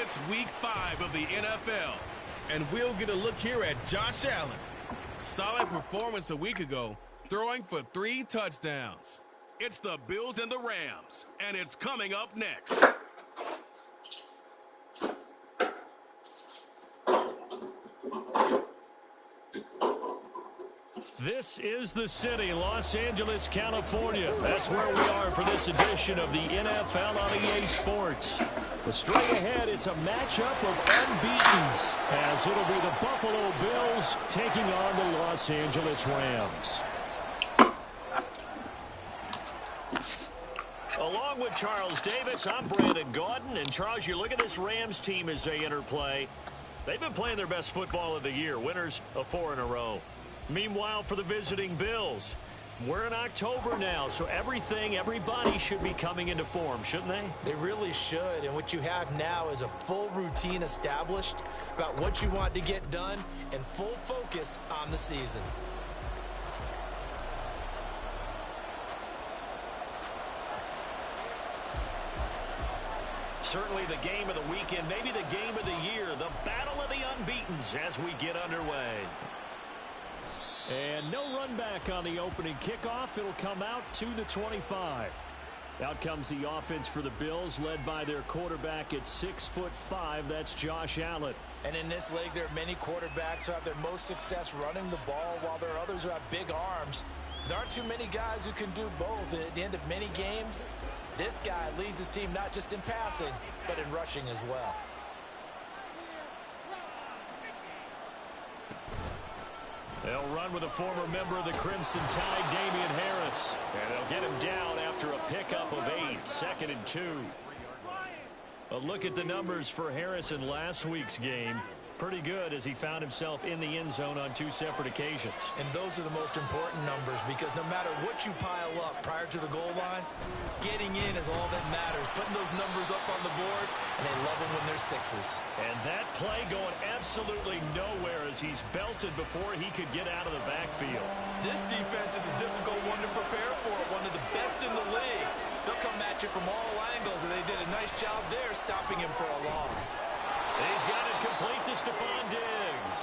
It's week 5 of the NFL, and we'll get a look here at Josh Allen. Solid performance a week ago, throwing for 3 touchdowns. It's the Bills and the Rams, and it's coming up next. This is the city, Los Angeles, California. That's where we are for this edition of the NFL on EA Sports. But straight ahead, it's a matchup of unbeatens, as it'll be the Buffalo Bills taking on the Los Angeles Rams. Along with Charles Davis, I'm Brandon Gaudin. And Charles, you look at this Rams team as they enter play. They've been playing their best football of the year, winners of 4 in a row. Meanwhile, for the visiting Bills, we're in October now, so everybody should be coming into form, shouldn't they? They really should, and what you have now is a full routine established about what you want to get done and full focus on the season. Certainly the game of the weekend, maybe the game of the year, the battle of the unbeatens as we get underway. And no run back on the opening kickoff. It'll come out to the 25. Out comes the offense for the Bills, led by their quarterback at 6'5". That's Josh Allen. And in this league, there are many quarterbacks who have their most success running the ball, while there are others who have big arms. There aren't too many guys who can do both. And at the end of many games, this guy leads his team not just in passing, but in rushing as well. They'll run with a former member of the Crimson Tide, Damian Harris. And they'll get him down after a pickup of 8, 2nd and 2. A look at the numbers for Harris in last week's game. Pretty good as he found himself in the end zone on 2 separate occasions. And those are the most important numbers, because no matter what you pile up prior to the goal line, getting in is all that matters. Putting those numbers up on the board, and they love them when they're 6s. And that play going absolutely nowhere as he's belted before he could get out of the backfield. This defense is a difficult one to prepare for, one of the best in the league. They'll come at you from all angles, and they did a nice job there stopping him for a loss. He's got it complete to Stephon Diggs.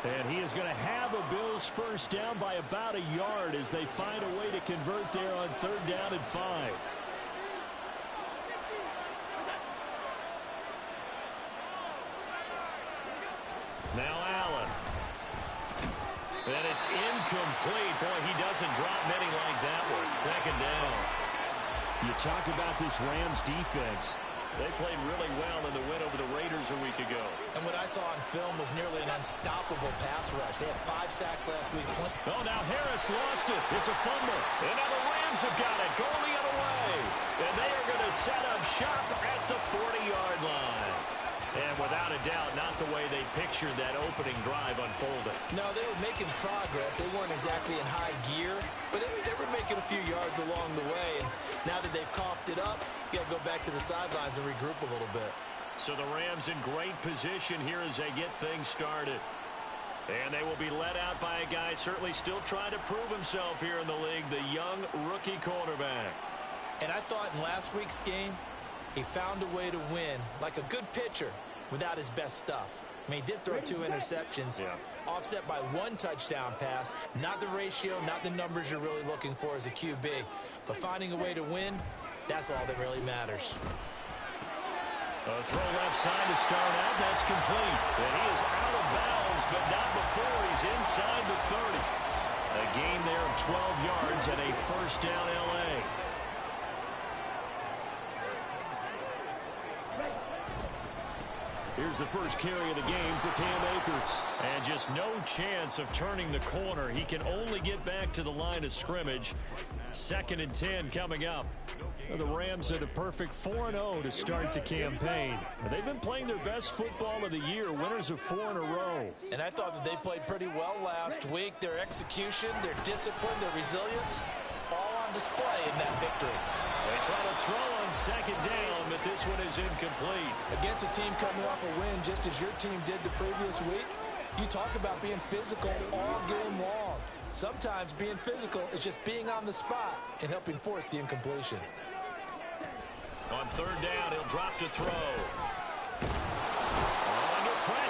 And he is going to have a Bills first down by about a yard as they find a way to convert there on 3rd down and 5. Now Allen. And it's incomplete. Boy, he doesn't drop many like that one. 2nd down. You talk about this Rams defense. They played really well in the win over the Raiders a week ago. And what I saw on film was nearly an unstoppable pass rush. They had 5 sacks last week. Oh, now Harris lost it. It's a fumble. And now the Rams have got it. Going the other way. And they are going to set up shop at the 40-yard line. And without a doubt, not the way they pictured that opening drive unfolded. No, they were making progress. They weren't exactly in high gear, but they were making a few yards along the way. And now that they've coughed it up, you got to go back to the sidelines and regroup a little bit. So the Rams in great position here as they get things started. And they will be led out by a guy certainly still trying to prove himself here in the league, the young rookie quarterback. And I thought in last week's game, he found a way to win like a good pitcher without his best stuff. I mean, he did throw 2 interceptions, offset by 1 touchdown pass. Not the ratio, not the numbers you're really looking for as a QB. But finding a way to win, that's all that really matters. A throw left side to start out. That's complete. And he is out of bounds, but not before he's inside the 30. A gain there of 12 yards and a first down L.A. Here's the first carry of the game for Cam Akers. And just no chance of turning the corner. He can only get back to the line of scrimmage. 2nd and 10 coming up. The Rams are the perfect 4-0 to start the campaign. They've been playing their best football of the year, winners of 4 in a row. And I thought that they played pretty well last week. Their execution, their discipline, their resilience, all on display in that victory. They try to throw on 2nd down, but this one is incomplete. Against a team coming off a win, just as your team did the previous week, you talk about being physical all game long. Sometimes being physical is just being on the spot and helping force the incompletion. On 3rd down, he'll drop to throw.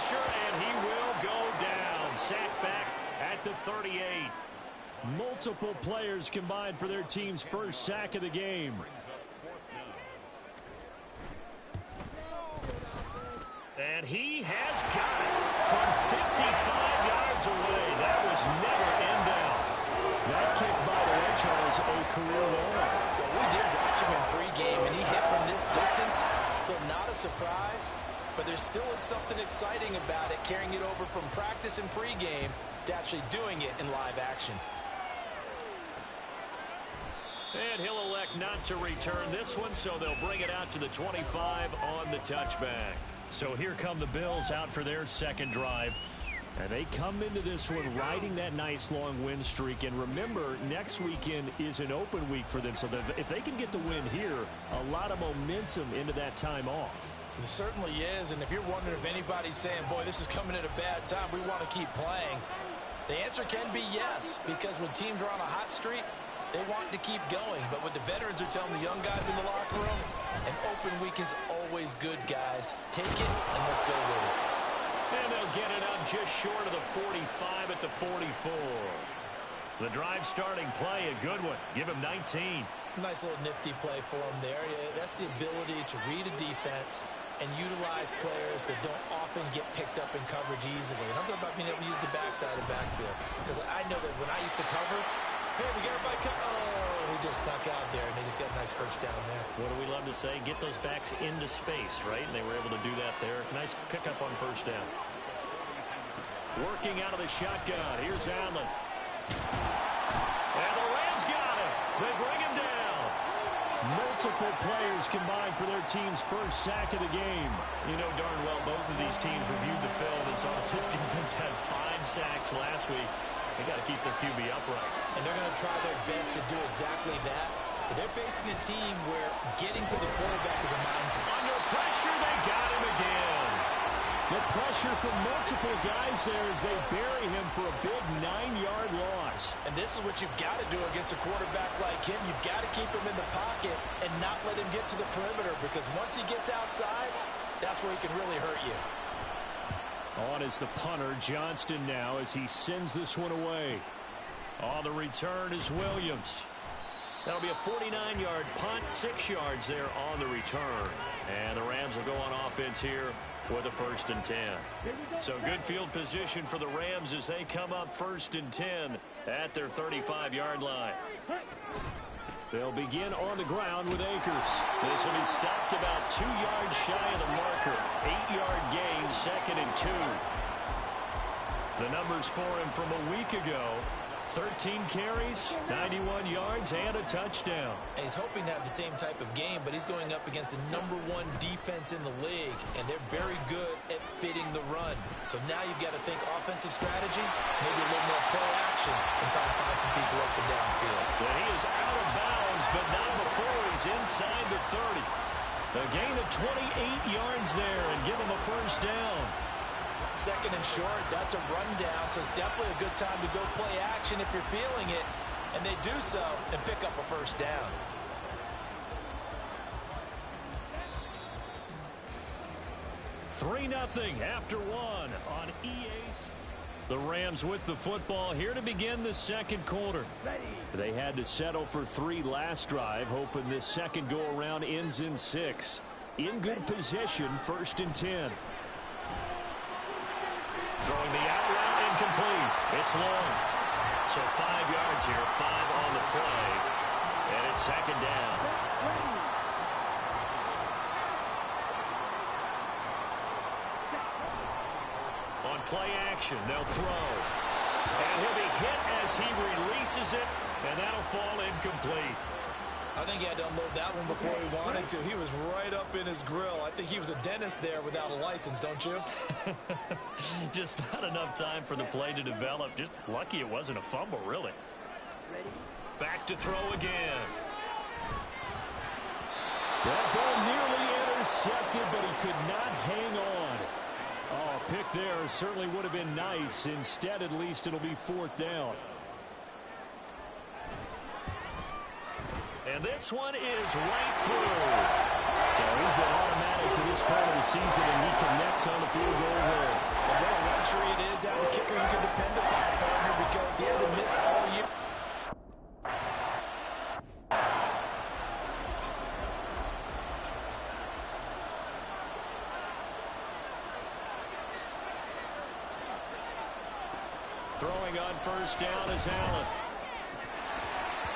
pressure, and he will go down. Sacked back at the 38. Multiple players combined for their team's first sack of the game. And he has got it from 55 yards away. That was never in doubt. That kick, by the way, Charles, a career long. Well, we did watch him in pregame, and he hit from this distance, so not a surprise. But there still is something exciting about it, carrying it over from practice and pregame to actually doing it in live action. And he'll elect not to return this one, so they'll bring it out to the 25 on the touchback. So here come the Bills out for their second drive. And they come into this one riding that nice long win streak. And remember, next weekend is an open week for them. So if they can get the win here, a lot of momentum into that time off. It certainly is. And if you're wondering if anybody's saying, boy, this is coming at a bad time, we want to keep playing, the answer can be yes. Because when teams are on a hot streak, they want to keep going. But what the veterans are telling the young guys in the locker room, an open week is always good, guys. Take it and let's go with it. And they'll get it up just short of the 45 at the 44. The drive starting play, a good one. Give him 19. Nice little nifty play for him there. That's the ability to read a defense and utilize players that don't often get picked up in coverage easily. And I'm talking about being able to use the backside of the backfield. Because I know that when I used to cover, hey, we got everybody cut. Oh, he just snuck out there, and they just got a nice first down there. What do we love to say? Get those backs into space, right? And they were able to do that there. Nice pickup on first down. Working out of the shotgun. Here's Allen. And the Rams got it. They bring him down. Multiple players combined for their team's first sack of the game. You know darn well both of these teams reviewed the film and saw that this defense had 5 sacks last week. They got to keep their QB upright. And they're going to try their best to do exactly that. But they're facing a team where getting to the quarterback is a mind. Under pressure, they got him again. The pressure from multiple guys there as they bury him for a big 9-yard loss. And this is what you've got to do against a quarterback like him. You've got to keep him in the pocket and not let him get to the perimeter, because once he gets outside, that's where he can really hurt you. On is the punter, Johnston, now as he sends this one away. On the return is Williams. That'll be a 49-yard punt, 6 yards there on the return. And the Rams will go on offense here with a 1st and 10. So good field position for the Rams as they come up 1st and 10 at their 35-yard line. They'll begin on the ground with Akers. This will be stopped about 2 yards shy of the marker. 8-yard gain, 2nd and 2. The numbers for him from a week ago: 13 carries, 91 yards, and a touchdown. And he's hoping to have the same type of game, but he's going up against the #1 defense in the league, and they're very good at fitting the run. So now you've got to think offensive strategy, maybe a little more play action, and try and find some people up and downfield. Well, he is out of bounds, but not before he's inside the 30. A gain of 28 yards there, and give him a 1st down. 2nd and short, that's a rundown, so it's definitely a good time to go play action if you're feeling it, and they do so and pick up a 1st down. $3-0 after 1 on EA's. The Rams with the football here to begin the 2nd quarter. They had to settle for 3 last drive, hoping this second go-around ends in 6. In good position, 1st and 10. Throwing the out route, incomplete. It's long. So 5 yards here, 5 on the play. And it's 2nd down. On play action, they'll throw. And he'll be hit as he releases it, and that'll fall incomplete. I think he had to unload that one before he wanted to. He was right up in his grill. I think he was a dentist there without a license, don't you? Just not enough time for the play to develop. Just lucky it wasn't a fumble, really. Back to throw again. That ball nearly intercepted, but he could not hang on. Oh, a pick there certainly would have been nice. Instead, at least, it'll be 4th down. And this one is right through. So he's been automatic to this part of the season, and he connects on the field goal there. He hasn't missed all year. Throwing on first down is Allen.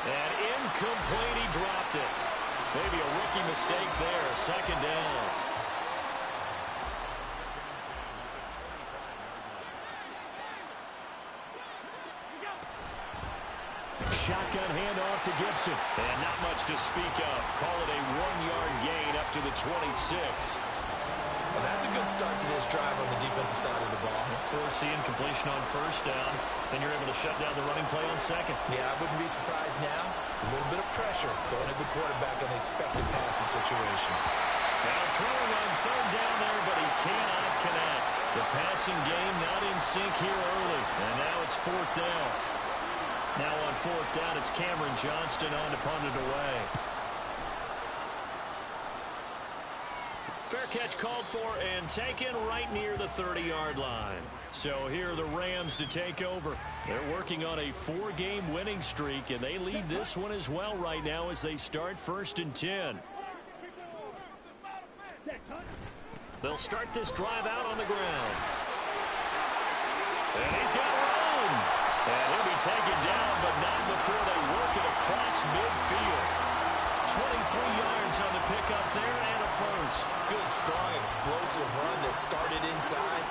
And incomplete, he dropped it. Maybe a rookie mistake there, second down. Shotgun handoff to Gibson. And not much to speak of. Call it a 1-yard gain up to the 26. Well, that's a good start to this drive on the defensive side of the ball. Force the incompletion on first down. Then you're able to shut down the running play on second. Yeah, I wouldn't be surprised now. A little bit of pressure going at the quarterback in the expected passing situation. Now throwing on third down there, but he cannot connect. The passing game not in sync here early. And now it's fourth down. Now on fourth down, it's Cameron Johnston on to punt it away. Fair catch called for and taken right near the 30-yard line. So here are the Rams to take over. They're working on a 4-game winning streak, and they lead this one as well right now as they start first and 10. They'll start this drive out on the ground. And he's got room. And he'll be taken down, but not before they work it across midfield. 23 yards on the pickup there and a first. Good, strong, explosive run that started inside,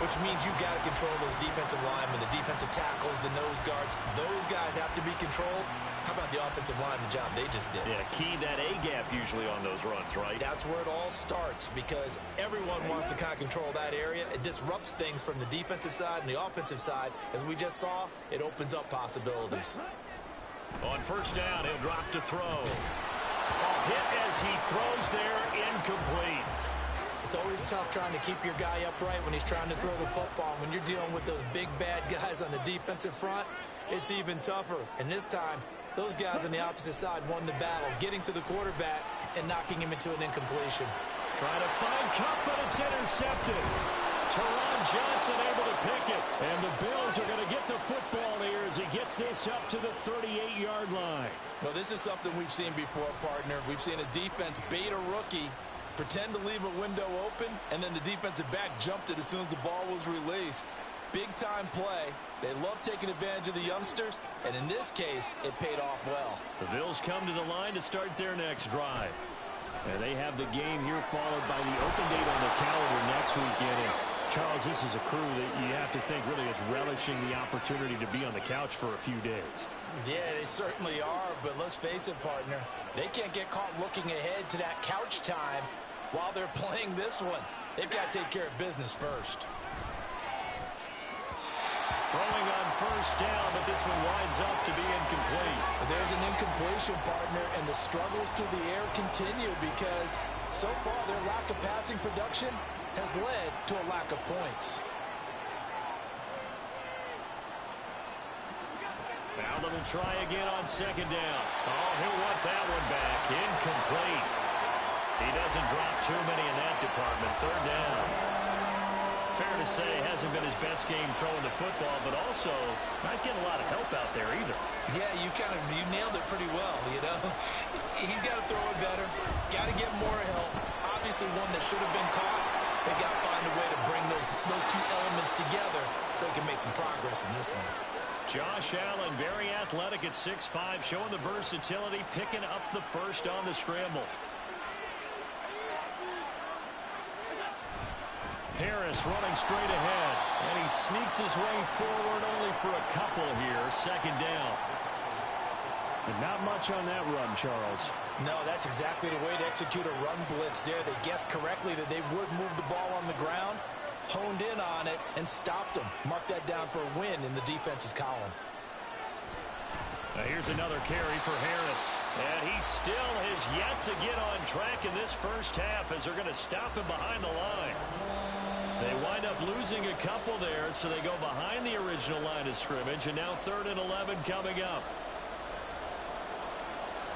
which means you've got to control those defensive linemen, the defensive tackles, the nose guards. Those guys have to be controlled. How about the offensive line, the job they just did? Yeah, key that A-gap usually on those runs, right? That's where it all starts because everyone wants to kind of control that area. It disrupts things from the defensive side and the offensive side. As we just saw, it opens up possibilities. On first down, he'll drop to throw. Hit as he throws there, incomplete. It's always tough trying to keep your guy upright when he's trying to throw the football. When you're dealing with those big, bad guys on the defensive front, it's even tougher. And this time, those guys on the opposite side won the battle, getting to the quarterback and knocking him into an incompletion. Trying to find Kupp, but it's intercepted. Teron Johnson able to pick it. And the Bills are going to get the football here as he gets this up to the 38-yard line. Well, this is something we've seen before, partner. We've seen a defense bait a rookie, pretend to leave a window open, and then the defensive back jumped it as soon as the ball was released. Big-time play. They love taking advantage of the youngsters, and in this case, it paid off well. The Bills come to the line to start their next drive. And they have the game here followed by the open date on the calendar next weekend. And Charles, this is a crew that you have to think really is relishing the opportunity to be on the couch for a few days. Yeah, they certainly are, but let's face it, partner. They can't get caught looking ahead to that couch time while they're playing this one. They've got to take care of business first. Throwing on first down, but this one winds up to be incomplete. There's an incompletion, partner, and the struggles through the air continue because so far their lack of passing production has led to a lack of points. Now they'll try again on second down. Oh, he'll want that one back. Incomplete. He doesn't drop too many in that department. Third down. Fair to say, hasn't been his best game throwing the football, but also not getting a lot of help out there either. Yeah, you nailed it pretty well, you know. He's got to throw it better. Got to get more help. Obviously one that should have been caught. They got to find a way to bring those two elements together so they can make some progress in this one. Josh Allen, very athletic at 6'5", showing the versatility, picking up the first on the scramble. Harris running straight ahead, and he sneaks his way forward only for a couple here. Second down. And not much on that run, Charles. No, that's exactly the way to execute a run blitz there. They guessed correctly that they would move the ball on the ground, honed in on it, and stopped them. Mark that down for a win in the defense's column. Now here's another carry for Harris. And he still has yet to get on track in this first half as they're going to stop him behind the line. They wind up losing a couple there, so they go behind the original line of scrimmage, and now 3rd and 11 coming up.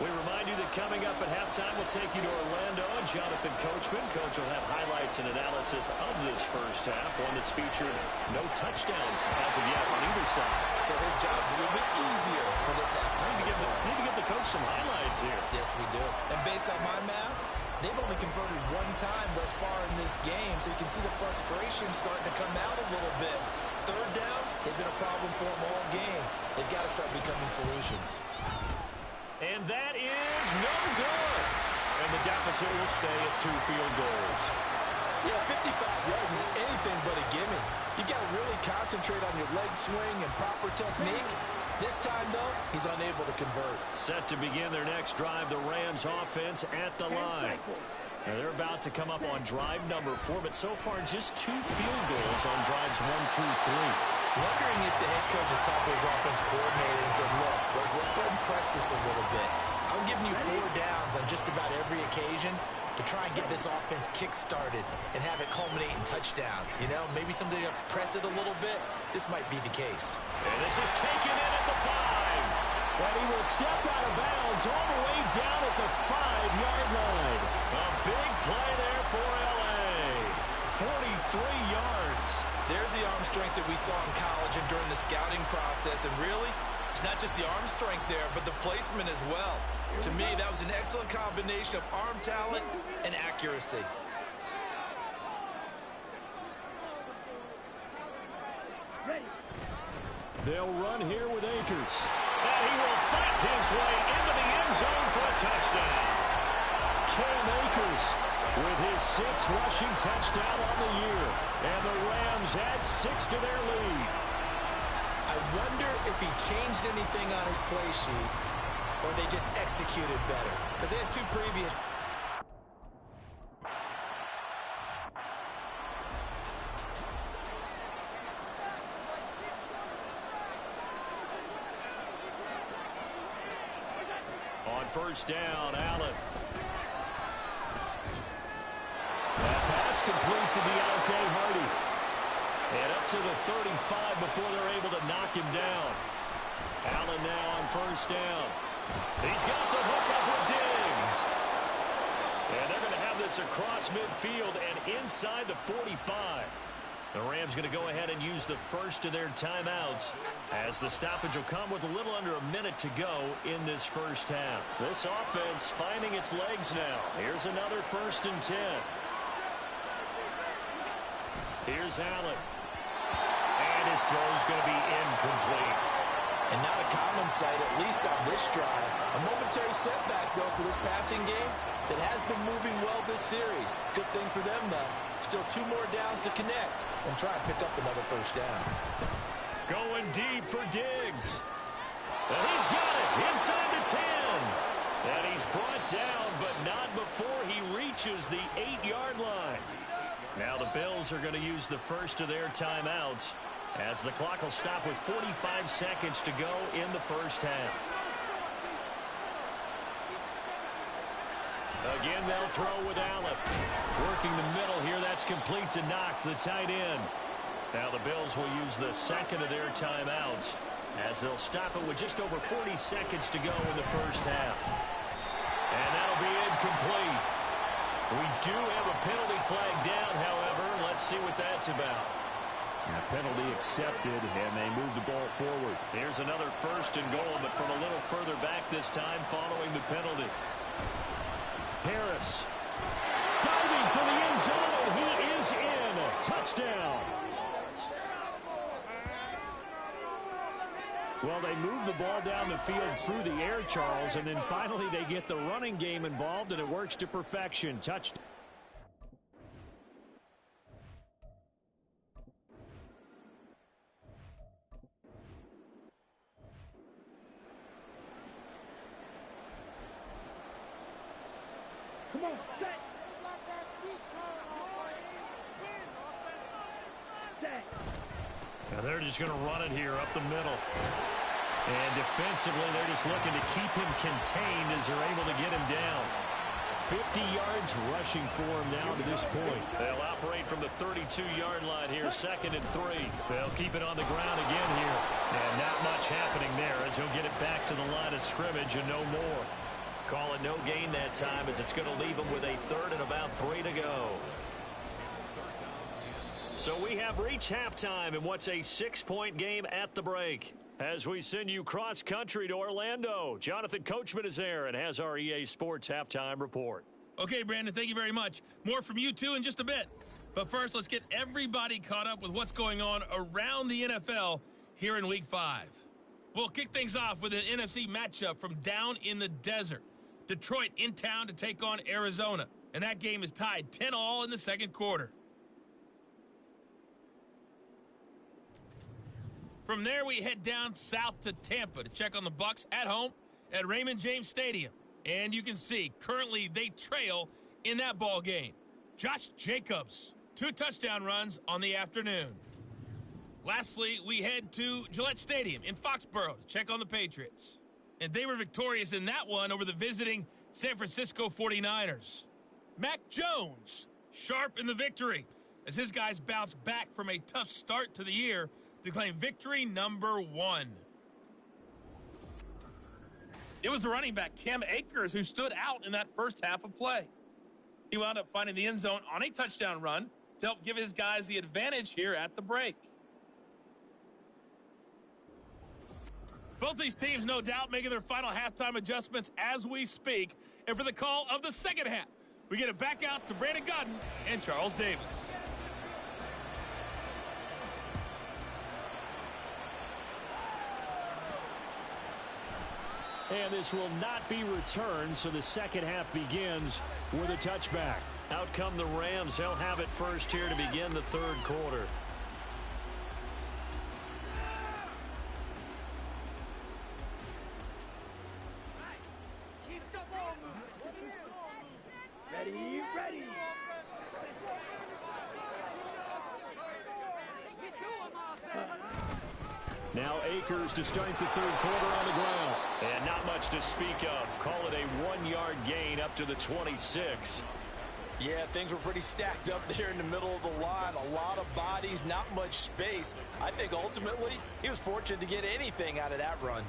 We remind you that coming up at halftime, we'll take you to Orlando and Jonathan Coachman. Coach will have highlights and analysis of this first half, one that's featured no touchdowns as of yet on either side. So his job's a little bit easier for this halftime. Need to give the coach some highlights here. Yes, we do. And based on my math, they've only converted one time thus far in this game, so you can see the frustration starting to come out a little bit. Third downs, they've been a problem for them all game. They've got to start becoming solutions. And that is no good. And the deficit will stay at 2 field goals. Yeah, 55 yards is anything but a gimme. You got to really concentrate on your leg swing and proper technique. This time, though, he's unable to convert. Set to begin their next drive, the Rams offense at the line. Now they're about to come up on drive number 4, but so far just 2 field goals on drives 1 through 3. Wondering if the head coach has talked to his offensive coordinator and said, look, let's go ahead and press this a little bit. I'm giving you 4 downs on just about every occasion to try and get this offense kick-started and have it culminate in touchdowns. You know, maybe something to press it a little bit. This might be the case. And this is taken in at the 5. And he will step out of bounds all the way down at the 5-yard line. A big play there for L.A. 43 yards. There's the arm strength that we saw in college and during the scouting process. And really, it's not just the arm strength there, but the placement as well. To me, that was an excellent combination of arm talent and accuracy. They'll run here with Akers. And he will fight his way into the end zone for a touchdown. Cam Akers with his 6th rushing touchdown on the year. And the Rams add 6 to their lead. I wonder if he changed anything on his play sheet or they just executed better. Because they had 2 previous. On first down, Allen. That pass complete to Deontay Hardy. And up to the 35 before they're able to knock him down. Allen now on first down. He's got the hook up with Diggs. And they're going to have this across midfield and inside the 45. The Rams going to go ahead and use the first of their timeouts as the stoppage will come with a little under a minute to go in this first half. This offense finding its legs now. Here's another 1st and 10. Here's Allen. And his throw's going to be incomplete. And not a common sight, at least on this drive. A momentary setback, though, for this passing game that has been moving well this series. Good thing for them, though. Still 2 more downs to connect and try and pick up another first down. Going deep for Diggs. And he's got it inside the 10. And he's brought down, but not before he reaches the 8-yard line. Now the Bills are going to use the first of their timeouts as the clock will stop with 45 seconds to go in the first half. Again, they'll throw with Allen. Working the middle here, that's complete to Knox, the tight end. Now the Bills will use the second of their timeouts as they'll stop it with just over 40 seconds to go in the first half. And that'll be incomplete. We do have a penalty flag down, however. Let's see what that's about. A penalty accepted, and they move the ball forward. Here's another 1st and goal, but from a little further back this time following the penalty. Harris diving for the end zone, and he is in. Touchdown. Well, they move the ball down the field through the air, Charles, and then finally they get the running game involved, and it works to perfection. Touchdown. Come on, set. Now they're just going to run it here up the middle. And defensively, they're just looking to keep him contained as they're able to get him down. 50 yards rushing for him now to this point. They'll operate from the 32-yard line here, 2nd and 3. They'll keep it on the ground again here. And not much happening there as he'll get it back to the line of scrimmage and no more. Call it no gain that time as it's going to leave them with a third and about 3 to go. So we have reached halftime in what's a 6-point game at the break. As we send you cross-country to Orlando, Jonathan Coachman is there and has our EA Sports halftime report. Okay, Brandon, thank you very much. More from you, too, in just a bit. But first, let's get everybody caught up with what's going on around the NFL here in Week 5. We'll kick things off with an NFC matchup from down in the desert. Detroit in town to take on Arizona, and that game is tied 10-all in the second quarter. From there, we head down south to Tampa to check on the Bucs at home at Raymond James Stadium. And you can see, currently they trail in that ball game. Josh Jacobs, 2 touchdown runs on the afternoon. Lastly, we head to Gillette Stadium in Foxborough to check on the Patriots. And they were victorious in that one over the visiting San Francisco 49ers. Mac Jones, sharp in the victory, as his guys bounce back from a tough start to the year to claim victory number 1. It was the running back, Cam Akers, who stood out in that first half of play. He wound up finding the end zone on a touchdown run to help give his guys the advantage here at the break. Both these teams, no doubt, making their final halftime adjustments as we speak. And for the call of the second half, we get it back out to Brandon Gaudin and Charles Davis. And this will not be returned, so the second half begins with a touchback. Out come the Rams. They'll have it first here to begin the third quarter. Ready. Now Akers to start the third quarter on the ground. And not much to speak of. Call it a 1-yard gain up to the 26. Yeah, things were pretty stacked up there in the middle of the line. A lot of bodies, not much space. I think ultimately he was fortunate to get anything out of that run.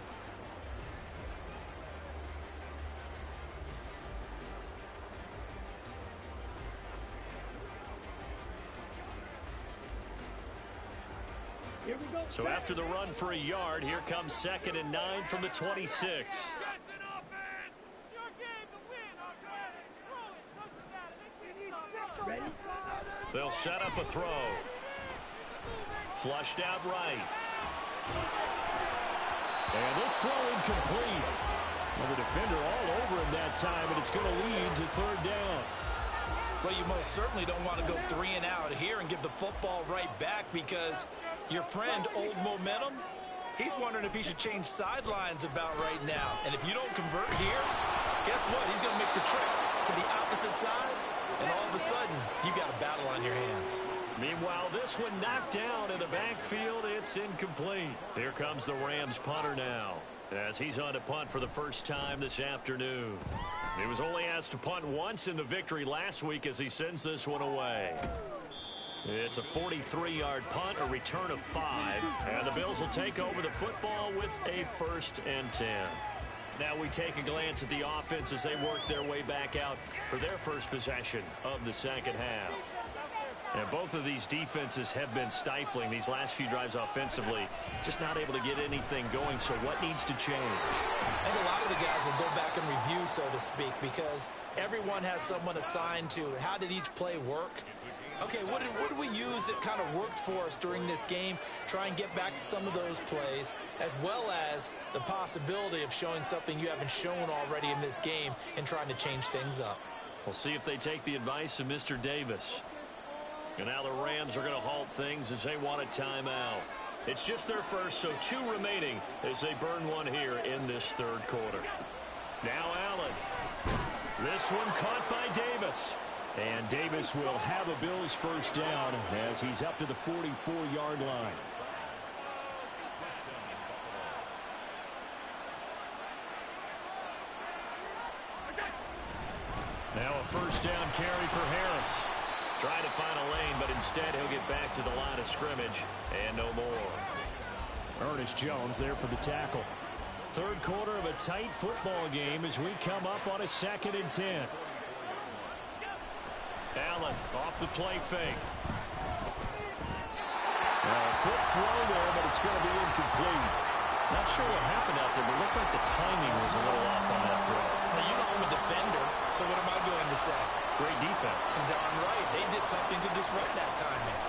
So after the run for a yard, here comes 2nd and 9 from the 26. They'll set up a throw. Flushed out right. And this throw incomplete. Well, the defender all over him that time, and it's going to lead to third down. Well, you most certainly don't want to go 3 and out here and give the football right back, because your friend, Old Momentum, he's wondering if he should change sidelines about right now. And if you don't convert here, guess what? He's going to make the trip to the opposite side, and all of a sudden, you've got a battle on your hands. Meanwhile, this one knocked down in the backfield. It's incomplete. Here comes the Rams punter now, as he's on to punt for the first time this afternoon. He was only asked to punt once in the victory last week as he sends this one away. It's a 43-yard punt, a return of 5, and the Bills will take over the football with a 1st and 10. Now we take a glance at the offense as they work their way back out for their first possession of the second half. And both of these defenses have been stifling these last few drives offensively, just not able to get anything going. So what needs to change? I think a lot of the guys will go back and review, so to speak, because everyone has someone assigned to how did each play work. Okay, what did we use that kind of worked for us during this game? Try and get back to some of those plays, as well as the possibility of showing something you haven't shown already in this game and trying to change things up. We'll see if they take the advice of Mr. Davis. And now the Rams are going to halt things as they want a timeout. It's just their first, so 2 remaining as they burn one here in this third quarter. Now Allen. This one caught by Davis. And Davis will have a Bills first down as he's up to the 44-yard line. Now a first down carry for Harris. Trying to find a lane, but instead he'll get back to the line of scrimmage and no more. Ernest Jones there for the tackle. Third quarter of a tight football game as we come up on a 2nd and 10. Allen off the play fake. Quick throw there, but it's going to be incomplete. Not sure what happened out there, but it looked like the timing was a little off on that throw. Now, you know I'm a defender, so what am I going to say? Great defense. Darn right. They did something to disrupt that timing.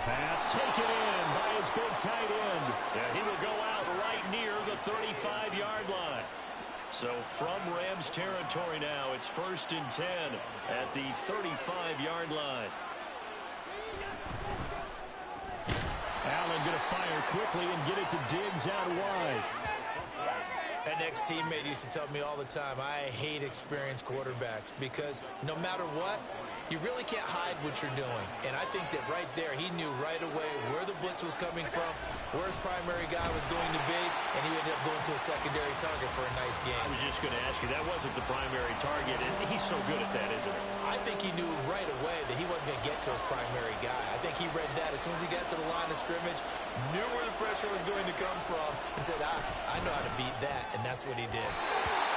Pass taken in by his big tight end. And he will go out right near the 35-yard line. So from Rams territory now, it's 1st and 10 at the 35-yard line. Allen going to fire quickly and get it to Diggs out wide. An ex-teammate used to tell me all the time, I hate experienced quarterbacks because no matter what, you really can't hide what you're doing. And I think that right there, he knew right away where the blitz was coming from, where his primary guy was going to be, and he ended up going to a secondary target for a nice game. I was just going to ask you, that wasn't the primary target, and he's so good at that, isn't he? I think he knew right away that he wasn't going to get to his primary guy. I think he read that as soon as he got to the line of scrimmage, knew where the pressure was going to come from, and said, I know how to beat that, and that's what he did.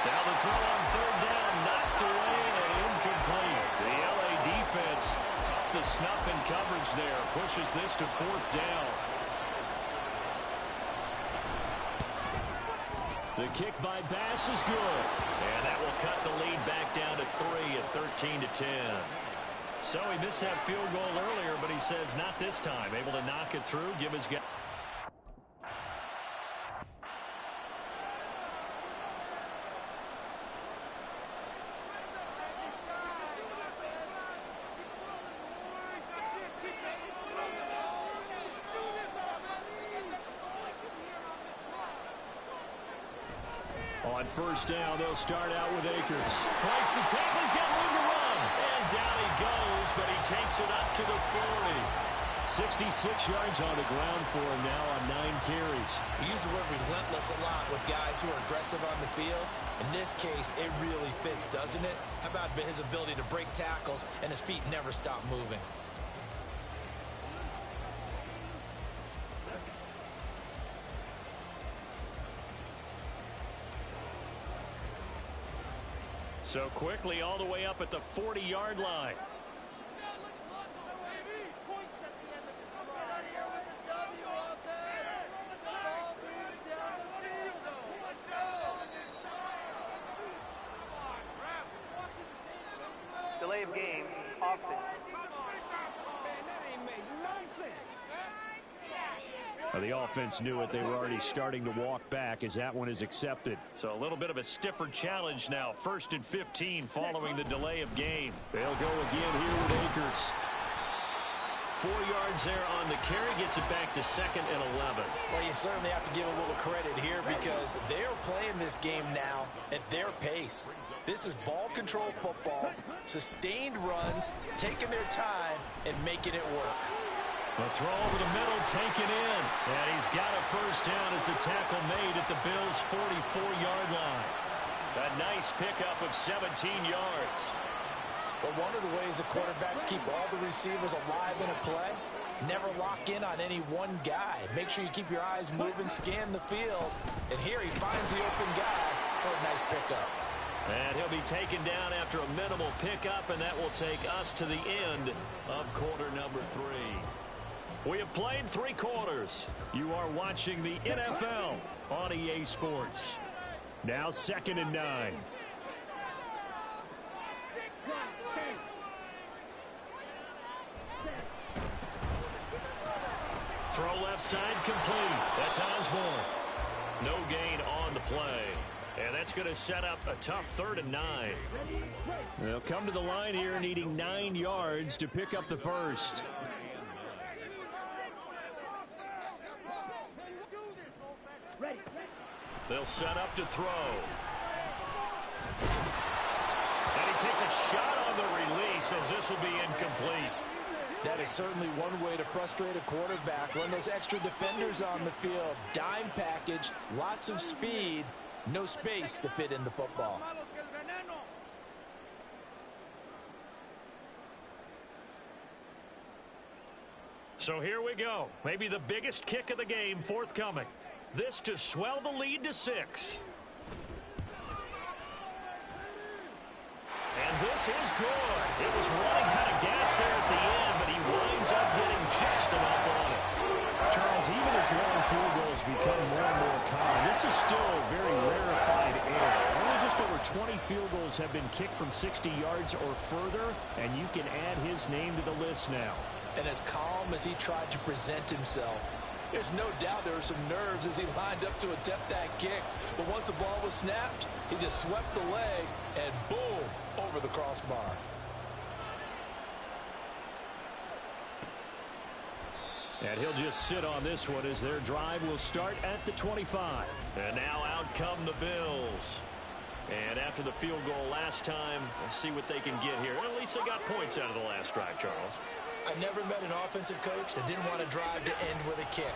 Now the throw on 3rd down, knocked away and incomplete. The LA defense, the snuff in coverage there, pushes this to 4th down. The kick by Bass is good. And that will cut the lead back down to 3 at 13-10. So he missed that field goal earlier, but he says not this time. Able to knock it through, give his guy. On 1st down, they'll start out with Akers. Breaks the tackle, he's got room to run. And down he goes, but he takes it up to the 40. 66 yards on the ground for him now on 9 carries. We use the word relentless a lot with guys who are aggressive on the field. In this case, it really fits, doesn't it? How about his ability to break tackles and his feet never stop moving? So quickly all the way up at the 40-yard line. Delay of game, offense. Well, the offense knew it. They were already starting to walk back as that one is accepted. So a little bit of a stiffer challenge now. 1st and 15 following the delay of game. They'll go again here with Akers. 4 yards there on the carry. Gets it back to 2nd and 11. Well, you certainly have to give a little credit here because they're playing this game now at their pace. This is ball control football, sustained runs, taking their time, and making it work. The throw over the middle, taken in. And he's got a 1st down as the tackle made at the Bills' 44-yard line. A nice pickup of 17 yards. But one of the ways the quarterbacks keep all the receivers alive in a play, never lock in on any one guy. Make sure you keep your eyes moving, scan the field. And here he finds the open guy for a nice pickup. And he'll be taken down after a minimal pickup, and that will take us to the end of quarter number 3. We have played 3 quarters. You are watching the NFL on EA Sports. Now 2nd and 9. Throw left side complete. That's Osborne. No gain on the play. And that's going to set up a tough 3rd and 9. They'll come to the line here needing 9 yards to pick up the 1st. They'll set up to throw. And he takes a shot on the release as this will be incomplete. That is certainly one way to frustrate a quarterback. Run those extra defenders on the field. Dime package, lots of speed, no space to fit in the football. So here we go. Maybe the biggest kick of the game forthcoming. This to swell the lead to 6. And this is good. It was running out of gas there at the end, but he winds up getting just enough on it. Charles, even as long field goals become more and more common, this is still a very rarefied error. Only just over 20 field goals have been kicked from 60 yards or further, and you can add his name to the list now. And as calm as he tried to present himself, there's no doubt there were some nerves as he lined up to attempt that kick. But once the ball was snapped, he just swept the leg and boom, over the crossbar. And he'll just sit on this one as their drive will start at the 25. And now out come the Bills. And after the field goal last time, let's see what they can get here. At least they got points out of the last drive, Charles. I never met an offensive coach that didn't want to drive to end with a kick.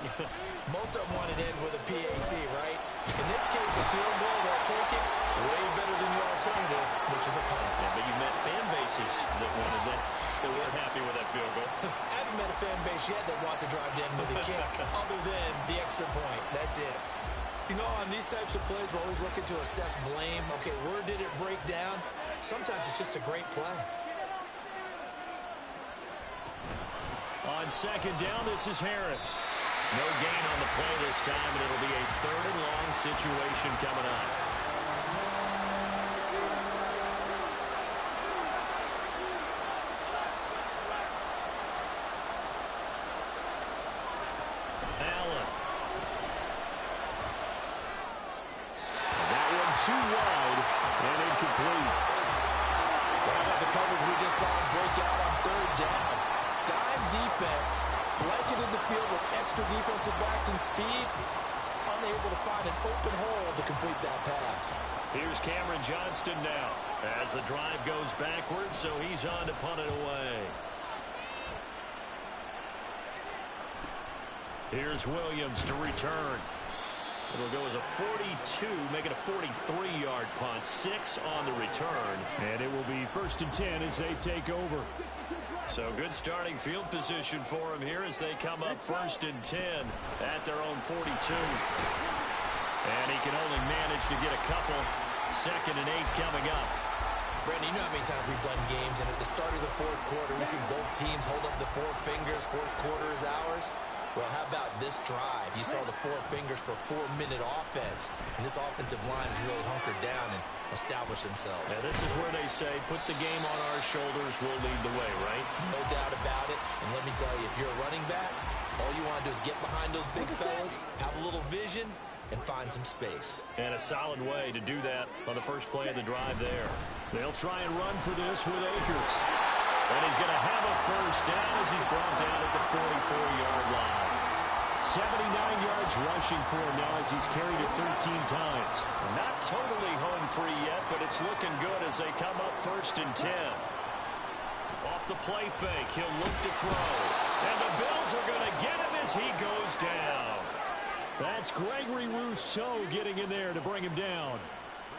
Most of them want to end with a PAT, right? In this case, a field goal, they'll take it way better than the alternative, which is a punt. Yeah, but you met fan bases that wanted that, that weren't happy with that field goal. I haven't met a fan base yet that wants to drive to end with a kick, other than the extra point. That's it. You know, on these types of plays, we're always looking to assess blame. Okay, where did it break down? Sometimes it's just a great play. On second down, this is Harris. No gain on the play this time, and it'll be a 3rd and long situation coming up. Allen. That one too wide and incomplete. Well, the coverage we just saw break out on 3rd down. Dime defense, blanketed the field with extra defensive backs and speed, unable to find an open hole to complete that pass. Here's Cameron Johnston now as the drive goes backwards, so he's on to punt it away. Here's Williams to return. It'll go as a 42, make it a 43-yard punt, 6 on the return. And it will be 1st and 10 as they take over. So good starting field position for him here as they come up 1st and 10 at their own 42. And he can only manage to get a couple. 2nd and 8 coming up. Brandon, you know how many times we've done games, and at the start of the 4th quarter, we see both teams hold up the 4 fingers, 4th quarter is ours. Well, how about this drive? You saw the 4 fingers for a 4-minute offense, and this offensive line has really hunkered down and established themselves. Yeah, this is where they say, put the game on our shoulders, we'll lead the way, right? No doubt about it, and let me tell you, if you're a running back, all you want to do is get behind those big fellas, have a little vision, and find some space. And a solid way to do that on the first play of the drive there. They'll try and run for this with Akers. And he's going to have a 1st down as he's brought down at the 44-yard line. 79 yards rushing for him now as he's carried it 13 times. Not totally home free yet, but it's looking good as they come up 1st and 10. Off the play fake, he'll look to throw. And the Bills are going to get him as he goes down. That's Gregory Rousseau getting in there to bring him down.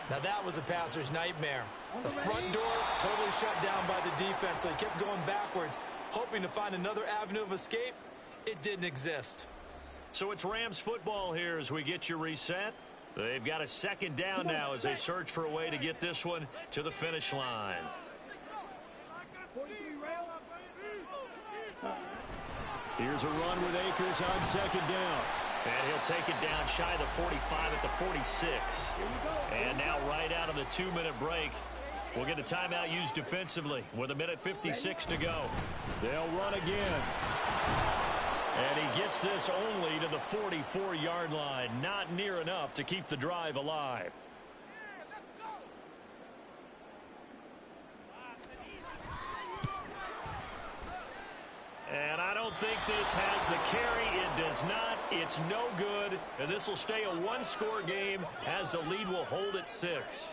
Now that was a passer's nightmare. The front door totally shut down by the defense, so he kept going backwards, hoping to find another avenue of escape. It didn't exist. So it's Rams football here as we get you reset. They've got a 2nd down now as they search for a way to get this one to the finish line. Here's a run with Akers on 2nd down. And he'll take it down shy of the 45 at the 46. And now right out of the 2-minute break, we'll get a timeout used defensively with 1:56 to go. They'll run again. And he gets this only to the 44-yard line. Not near enough to keep the drive alive. And I don't think this has the carry. It does not. It's no good. And this will stay a 1-score game as the lead will hold at 6.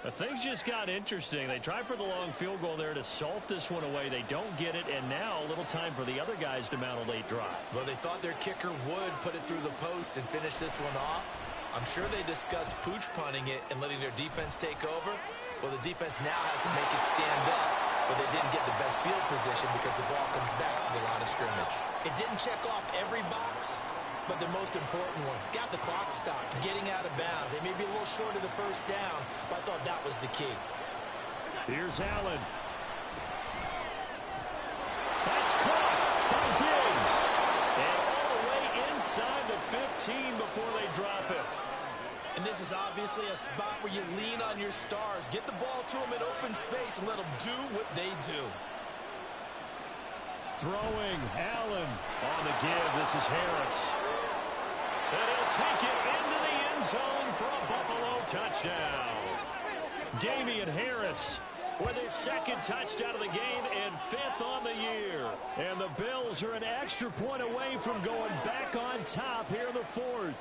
But things just got interesting. They tried for the long field goal there to salt this one away. They don't get it, and now a little time for the other guys to mount a late drive. Well, they thought their kicker would put it through the post and finish this one off. I'm sure they discussed pooch punting it and letting their defense take over. Well, the defense now has to make it stand up. but they didn't get the best field position because the ball comes back to the line of scrimmage. It didn't check off every box, but the most important one, got the clock stopped, getting out of bounds. They may be a little short of the first down, but I thought that was the key. Here's Allen. That's caught by Diggs. And all the way inside the 15 before they drop it. And this is obviously a spot where you lean on your stars. Get the ball to them in open space and let them do what they do. Throwing, Allen. On the give, this is Harris. And he'll take it into the end zone for a Buffalo touchdown. Damian Harris with his second touchdown of the game and 5th on the year. And the Bills are an extra point away from going back on top here in the 4th.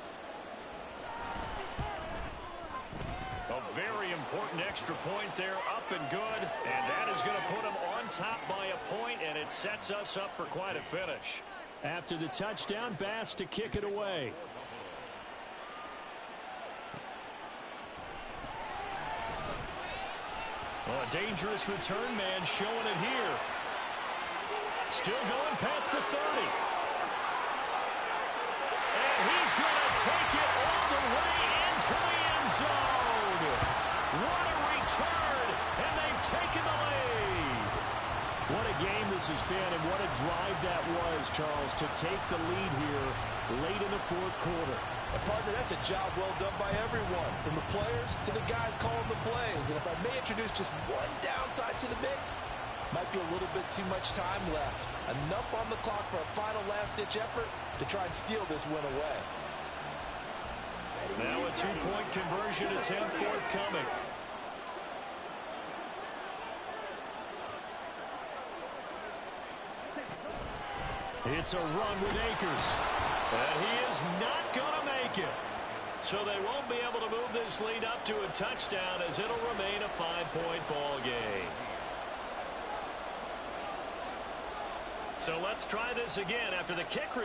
A very important extra point there, up and good. And that is going to put them on top by a point, and it sets us up for quite a finish. After the touchdown, Bass to kick it away. Well, a dangerous return man showing it here. Still going past the 30. And he's going to take it all the way into the end zone. What a return, and they've taken the lead. What a game this has been, and what a drive that was, Charles, to take the lead here late in the 4th quarter. And partner, that's a job well done by everyone, from the players to the guys calling the plays. And if I may introduce just one downside to the mix, might be a little bit too much time left. Enough on the clock for a final last-ditch effort to try and steal this win away. Now a 2-point conversion attempt forthcoming. It's a run with Akers. And he is not going to make it. So they won't be able to move this lead up to a touchdown, as it'll remain a 5-point ball game. So let's try this again after the kick